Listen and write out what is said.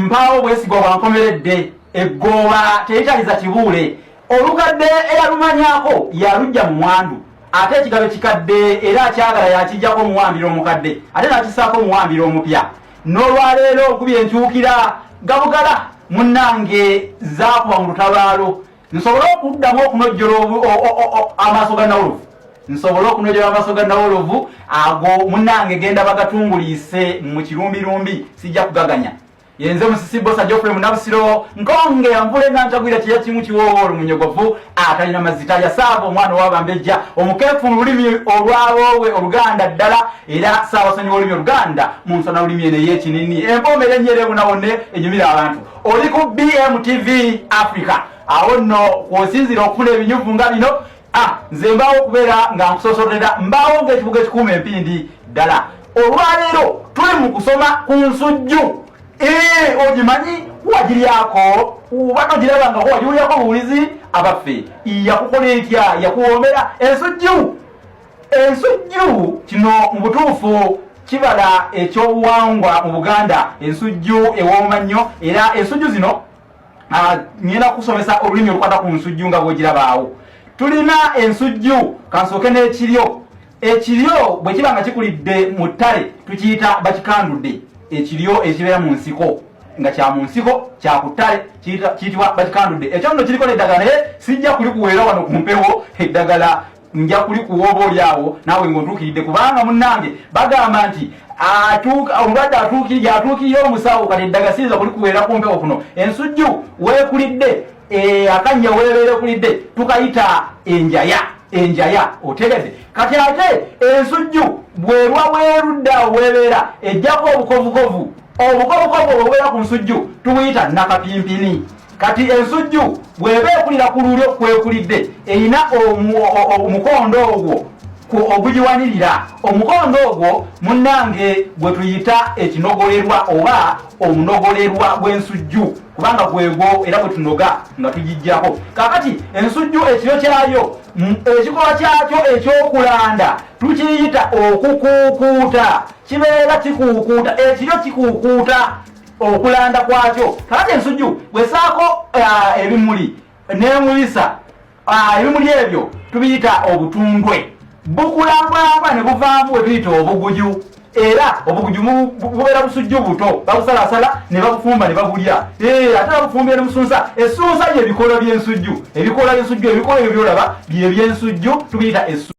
mpawo bwesigwa bwankomeredde eggooba teyitaliza kibuule olukadde eyalumanyako yalujja mu mwandu ate ekigabe kikadde era akyagala yakijjako omuwambiro omukadde ate nakisaako omuwambiro omupya n'olwaleero okubi enkyukira gabugala munnange zaakuba mu lutabaalo nsobole okuddamu okunojjola amaaso ga Nawolovu nsobole okunojjola amaaso ga Nawolovu ago munnange genda bagatunguliise mu kirumbirumbi sijja kugaganya yenze musisibo Sajofre Munabusiro nkonge amvule nantagwira kiya kimu kiwoolo munyogovu atalina mazita ya saabo omwana w'abambejja omukefu olulimi olwawowe oluganda ddala era saabasonyi w'olulimi oluganda mu nsona olulimi ene y'ekinini empomera ennyere bunawonne enyumira abantu oli ku BMTV Africa awo nno kw'osinzira okufuna ebinyuvu nga bino nze mbaawo okubeera nga nkusosolera mbaawo ng'ekibuga ekikuuma empindi ddala olwaleero tuli mu kusoma ku nsujju ogimanyi wagiryako uba togirabanga ko wagiwulyako buwulizi abaffe yakukola etya yakuwoomera ensujju kino mu butuufu kibala ekyobuwangwa mu Buganda ensujju ewooma nnyo era ensujju zino ngenda kusomesa olulimi olukwata ku nsujju nga bwogirabaawo tulina ensujju kansooke n'ekiryo bwe kiba nga kikulidde mu ttale tukiyita bakikandudde ekiryo ekibeera mu nsiko nga kya mu nsiko kya ku ttale kiyitibwa bakikandudde ekyo nno kiriko n'eddagala naye sijja kulikuweera wano ku mpewo eddagala nja kulikuwa oba oli awo naawe ng'ontuukiridde kubanga munnange bagamba nti omulwadde atuukirye omusawo kati eddagala siyinza kulikuweera ku mpewo kuno ensujju weekulidde akanya weebeera ekulidde tukayita enjaya otegedde kati ate ensujju bwerwa bwerudda weebeera ejjako obukovukovu obubeera ku nsujju tubuyita nakapimpini kati ensujju bweba ekulira ku lulyo kwekulidde erina omukondo ogwo ogugiwanirira omukondo ogwo munnange gwe tuyita ekinogolerwa oba omunogolerwa gw'ensujju kubanga gwegwo era bwe tunoga nga tugijjako kakati ensujju ekiro kyayo ekikola kyakyo ekyokulanda tukiyita okukuukuuta kibeera kikuukuuta ekiro kikuukuuta okulanda kwakyo kakati ensujju bwesaako ebimuli n'emulisa ebimuli ebyo tubiyita obutundwe bukulambwambwa ne buvaamu bwe tuyita obuguju era obuguju bubeera busujju buto babusalasala ne babufumba ne babulya ate babufumbira ne musunsa essunsa by'ebikola by'ensujju ebikola by'ensujju ebikola ebyo byolaba bye by'ensujju tubiyita essunsa